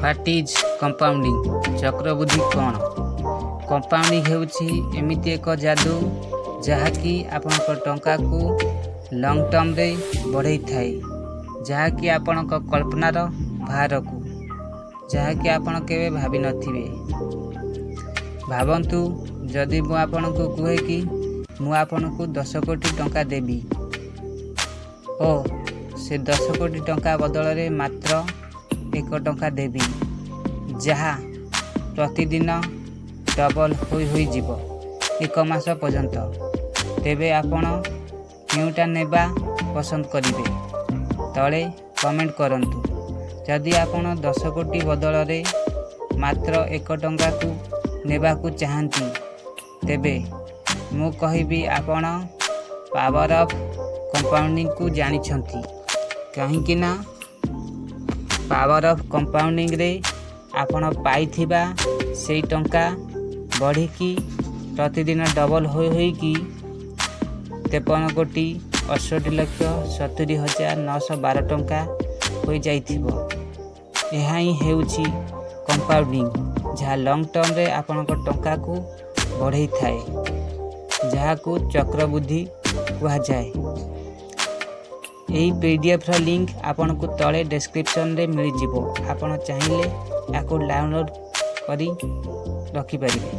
What is compounding चक्रवृद्धि कौन? Compounding हेउछि एमिति एक जादू जहाँकि आपनक टंका को लॉन्ग टर्म रे बढ़ाई थाए, जहाँकि आपनक कल्पनार बाहर को, जहाँकि आपण केवे भाभी नथिबे। भावंतु जदि मु आपनको कहे कि मु आपनको 10 कोटी टंका देबी ओ से 10 कोटी टंका बदल रे मात्र 1 टंका देबी, जहाँ प्रतिदिन डबल होई जीवो 1 मास पर्यंत, तेबे आपण केउटा नेबा पसंद करिवे? तले कमेंट करंतु। जदि आपण 10 कोटी बदल रे मात्र 1 टंका को नेबा को चाहंती, तेबे मु कहिबी आपण पावर ऑफ कंपाउंडिंग को जानी छंती। कहीं ना पावर ऑफ कंपाउंडिंग रे आपण पाइथिबा सेई टंका बढ़ी की प्रतिदिन डबल होई की 53 कोटी 68,70,912 टंका हो जाइथिबो। यह ही हेउछि कंपाउंडिंग, जहाँ लॉन्ग टर्म रे आपनक टंका को बढ़ाई थाए, जहाँ को चक्रवृद्धि कहा जाए। यही पीडीएफ रा लिंक आपन को तले डिस्क्रिप्शन रे मिल जिवो। आपन चाहिए याको डाउनलोड करी रखि परिबे।